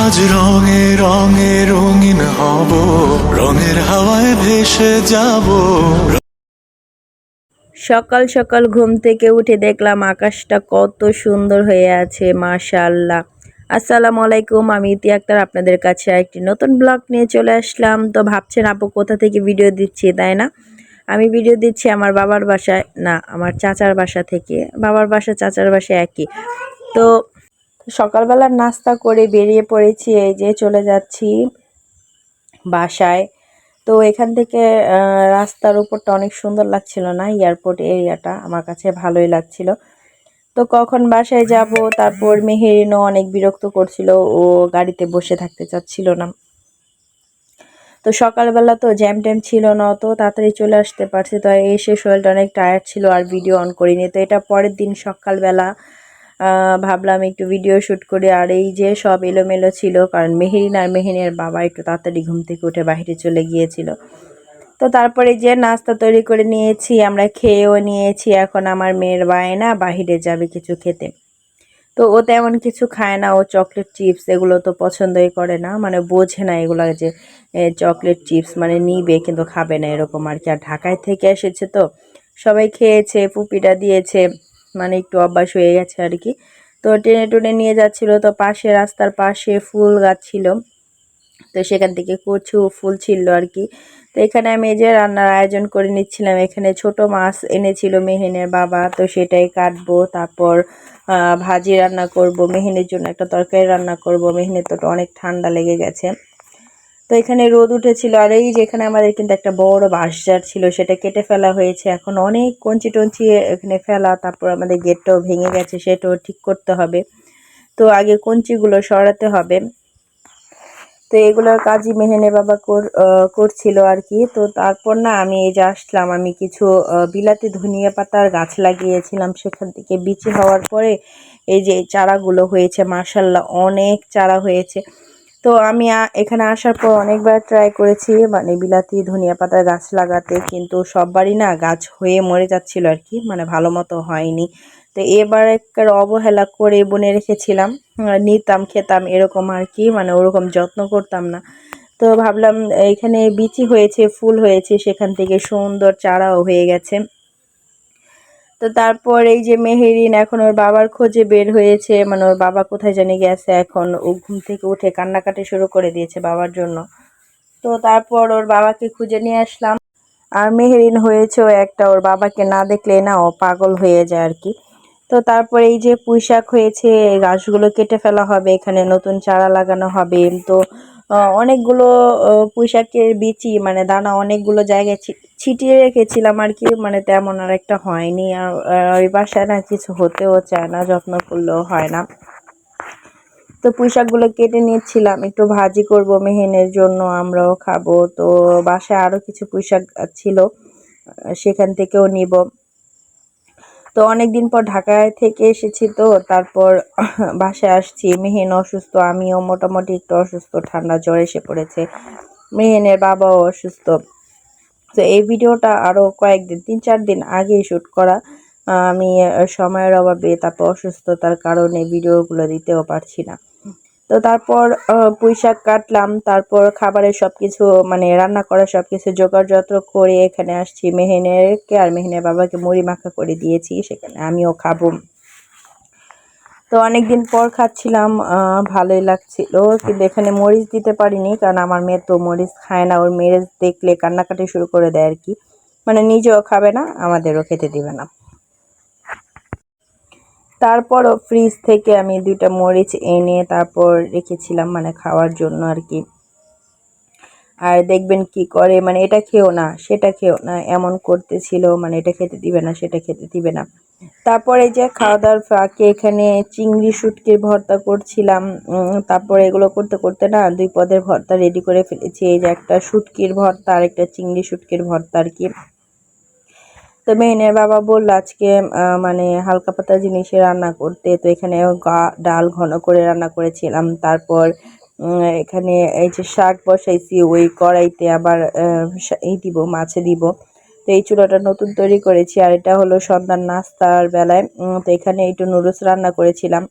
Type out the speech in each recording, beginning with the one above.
আজ রঙে রঙে রঙিন হব, রঙের হাওয়ায় ভেসে যাব। সকাল সকাল ঘুম থেকে উঠে দেখলাম আকাশটা কত সুন্দর হয়ে আছে, মাশাআল্লাহ। আসসালামু আলাইকুম, আমি ইতি আক্তার আপনাদের কাছে একটি নতুন ব্লগ নিয়ে চলে আসলাম। তো ভাবছেন আপু কোথা থেকে ভিডিও দিচ্ছি, তাই না? আমি ভিডিও দিচ্ছি আমার বাবার বাসায়, না আমার চাচার বাসা থেকে। বাবার বাসা চাচার বাসা একই। তো সকালবেলার নাস্তা করে বেরিয়ে পড়েছি, এই যে চলে যাচ্ছি বাসায়। তো এখান থেকে রাস্তার উপরটা অনেক সুন্দর লাগছিল না, এয়ারপোর্ট এরিয়াটা আমার কাছে ভালোই লাগছিল। তো কখন বাসায় যাব, তারপর মেহেরিনও অনেক বিরক্ত করছিল, ও গাড়িতে বসে থাকতে চাচ্ছিল না। তো সকালবেলা তো জ্যাম ট্যাম ছিল না, তো তাড়াতাড়ি চলে আসতে পারছি। তো এসে শরীরটা অনেক টায়ার্ড ছিল, আর ভিডিও অন করিনি। তো এটা পরের দিন সকালবেলা ভাবলাম একটু ভিডিও শ্যুট করি। আর এই যে সব এলোমেলো ছিল, কারণ মেহেরিন আর মেহেরিনের বাবা একটু তাড়াতাড়ি ঘুম থেকে উঠে বাইরে চলে গিয়েছিল। তো তারপরে যে নাস্তা তৈরি করে নিয়েছি, আমরা খেয়েও নিয়েছি। এখন আমার মেয়ের বায়না বাহিরে যাবে কিছু খেতে। তো ও তেমন কিছু খায় না, ও চকলেট চিপস এগুলো তো পছন্দই করে না, মানে বোঝে না এগুলো যে চকলেট চিপস মানে নিবে কিন্তু খাবে না, এরকম আর কি। আর ঢাকায় থেকে এসেছে তো সবাই খেয়েছে, পুপিটা দিয়েছে, মানে একটু অভ্যাস হয়ে গেছে আর কি। তো টেনে টুনে নিয়ে যাচ্ছিল, তো পাশে রাস্তার পাশে ফুল গাছ ছিল, তো সেখান থেকে কচু ফুল ছিল আর কি। তো এখানে আমি এই যে রান্নার আয়োজন করে নিচ্ছিলাম। এখানে ছোট মাছ এনেছিল মেহিনের বাবা, তো সেটাই কাটবো। তারপর ভাজি রান্না করব, মেহিনের জন্য একটা তরকারি রান্না করব। মেহিনের তো অনেক ঠান্ডা লেগে গেছে। তো এখানে রোদ উঠেছিল, আর এই যেখানে আমাদের কিন্তু একটা বড় বাঁশঝাড় ছিল, সেটা কেটে ফেলা হয়েছে। এখন অনেক কঞ্চি টঞ্চি এখানে ফেলা, তারপর আমাদের গেটটাও ভেঙে গেছে, সেটাও ঠিক করতে হবে। তো আগে কঞ্চিগুলো সরাতে হবে। তো এগুলোর কাজই মেহেনের বাবা করছিল আর কি। তো তারপর না আমি এই যে আসলাম, আমি কিছু বিলাতি ধনিয়া পাতার গাছ লাগিয়েছিলাম, সেখান থেকে বিচি হওয়ার পরে এই যে চারাগুলো হয়েছে, মাশাল্লাহ অনেক চারা হয়েছে। তো আমি এখানে আসার পর অনেকবার ট্রাই করেছি মানে বিলাতি ধনিয়া পাতার গাছ লাগাতে, কিন্তু সববারই না গাছ হয়ে মরে যাচ্ছিল আর কি, মানে ভালো মতো হয়নি। তো এবার একবার অবহেলা করে বনে রেখেছিলাম, নিতাম খেতাম এরকম আর কি, মানে ওরকম যত্ন করতাম না। তো ভাবলাম এখানে বিচি হয়েছে, ফুল হয়েছে, সেখান থেকে সুন্দর চারাও হয়ে গেছে। তো তারপর এই যে মেহেরিন এখন ওর বাবার খোঁজে বের হয়েছে, মানে ওর বাবা কোথায় জানি গেছে। এখন ও ঘুম থেকে উঠে কান্নাকাটি শুরু করে দিয়েছে বাবার জন্য। তো তারপর ওর বাবাকে খুঁজে নিয়ে আসলাম। আর মেহেরিন হয়েছেও একটা, ওর বাবাকে না দেখলে না ও পাগল হয়ে যায় আর কি। তো তারপর এই যে পুঁইশাক হয়েছে, এই গাছগুলো কেটে ফেলা হবে, এখানে নতুন চারা লাগানো হবে। তো অনেকগুলো পুঁইশাকের বিচি মানে দানা অনেকগুলো জায়গায় ছিটিয়ে রেখেছিলাম আর কি, মানে তেমন আর একটা হয়নি। আর ওই বাসায় না কিছু হতেও চায় না, যত্ন করলেও হয় না। তো পুঁইশাকগুলো কেটে নিচ্ছিলাম, একটু ভাজি করব মেহেনের জন্য, আমরাও খাবো। তো বাসায় আরও কিছু পুঁইশাক ছিল, সেখান থেকেও নিব। তো অনেকদিন পর ঢাকায় থেকে এসেছি, তো তারপর বাসায় আসছি। মেহেন অসুস্থ, আমিও মোটামুটি একটু অসুস্থ, ঠান্ডা জ্বর এসে পড়েছে। মেহেনের বাবাও অসুস্থ। তো এই ভিডিওটা আরও কয়েকদিন ৩-৪ দিন আগেই শ্যুট করা। আমি সময়ের অভাবে, তারপর অসুস্থতার কারণে ভিডিওগুলো দিতেও পারছি না। তো তারপর পুঁইশাক কাটলাম, তারপর খাবারের সবকিছু মানে রান্না করা সবকিছু জোগাড় যন্ত্র করে এখানে আসছি। মেহেনেরকে আর মেহেনের বাবাকে মুড়ি মাখা করে দিয়েছি, সেখানে আমিও খাবো। তো অনেকদিন পর খাচ্ছিলাম, ভালোই লাগছিল। কিন্তু এখানে মরিচ দিতে পারিনি, কারণ আমার মেয়ে তো মরিচ খায় না, ওর মরিচ দেখলে কান্নাকাটি শুরু করে দেয় আর কি, মানে নিজেও খাবে না, আমাদেরও খেতে দিবে না। তারপরও ফ্রিজ থেকে আমি 2টা মরিচ এনে তারপর রেখেছিলাম, মানে খাওয়ার জন্য আর কি। আর দেখবেন কি করে, মানে এটা খেও না সেটা খেও না এমন করতেছিল, মানে এটা খেতে দিবে না সেটা খেতে দিবে না। তারপর এই যে খাওয়া দাওয়ার ফাঁকে এখানে চিংড়ি শুটকির ভর্তা করছিলাম। তারপর এগুলো করতে করতে না 2 পদের ভর্তা রেডি করে ফেলেছি। এই যে একটা শুটকির ভর্তা আর একটা চিংড়ি শুটকির ভর্তা আর কি। তো মেহেনের বাবা বলল আজকে মানে হালকা পাতলা জিনিসে রান্না করতে। তো এখানে ডাল ঘন করে রান্না করেছিলাম। তারপর এখানে এই যে শাক বসাইছি, ওই কড়াইতে আবার এই দিব, মাছে দিব। তো এই চুলাটা নতুন তৈরি করেছি, আর এটা হলো সন্ধ্যার নাস্তার বেলায়। তো এখানে একটু নুডলস রান্না করেছিলাম।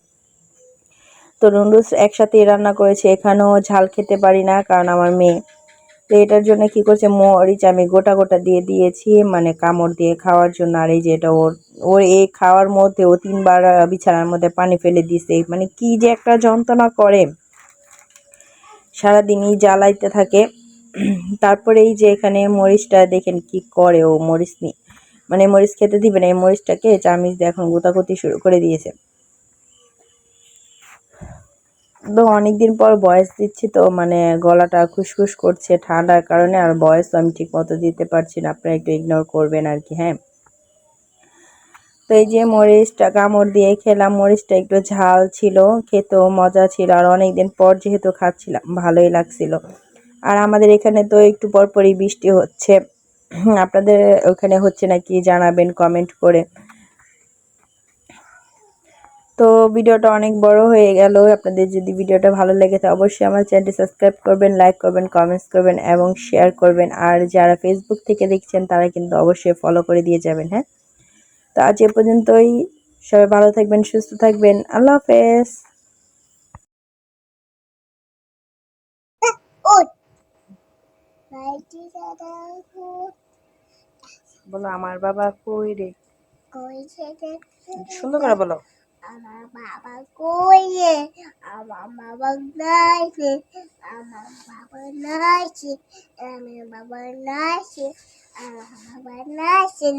তো নুডলস একসাথেই রান্না করেছি। এখানেও ঝাল খেতে পারি না কারণ আমার মেয়ে, তো এটার জন্য কি করছে, মরিচ আমি গোটা গোটা দিয়ে দিয়েছি মানে কামড় দিয়ে খাওয়ার জন্য। আর এই যে এটা ওর ওর এই খাওয়ার মধ্যে ও 3 বার বিছানার মধ্যে পানি ফেলে দিছে, মানে কি যে একটা যন্ত্রণা করে, সারাদিনই জ্বালাইতে থাকে। তারপরে এই যে এখানে মরিচটা দেখেন কি করে, ও মরিচ মানে মরিচ খেতে দিবে না, এই মরিচটাকে চামিচ দিয়ে এখন গোতাগুতি শুরু করে দিয়েছে। তো অনেকদিন পর ভয়েস দিচ্ছি, তো মানে গলাটা খুশখুশ করছে ঠান্ডার কারণে, আর ভয়েস আমি ঠিক মতো দিতে পারছি না, আপনারা একটু ইগনোর করবেন আর কি। হ্যাঁ, তো এই যে মরিচটা কামড় দিয়ে খেলাম, মরিচটা একটু ঝাল ছিল, খেতেও মজা ছিল, আর অনেকদিন পর যেহেতু খাচ্ছিলাম ভালোই লাগছিল। আর আমাদের এখানে তো একটু পরপরই বৃষ্টি হচ্ছে, আপনাদের ওখানে হচ্ছে নাকি জানাবেন কমেন্ট করে। তো ভিডিওটা অনেক বড় হয়ে গেল, আপনাদের যদি ভিডিওটা ভালো লেগে থাকে অবশ্যই আমার চ্যানেলটি সাবস্ক্রাইব করবেন, লাইক করবেন, কমেন্টস করবেন এবং শেয়ার করবেন। আর যারা ফেসবুক থেকে দেখছেন তারা কিন্তু অবশ্যই ফলো করে দিয়ে যাবেন। হ্যাঁ, তো আজ এ পর্যন্তই, সবাই ভালো থাকবেন, সুস্থ থাকবেন, আল্লাহ হাফেজ। বলো আমার বাবা কই রে, সুন্দর করে বলো। আমার বাবা কই রে, আমার বাবা নাই রে, আমার বাবা নাই রে, আমার বাবা নাই রে, আমার বাবা নাই রে।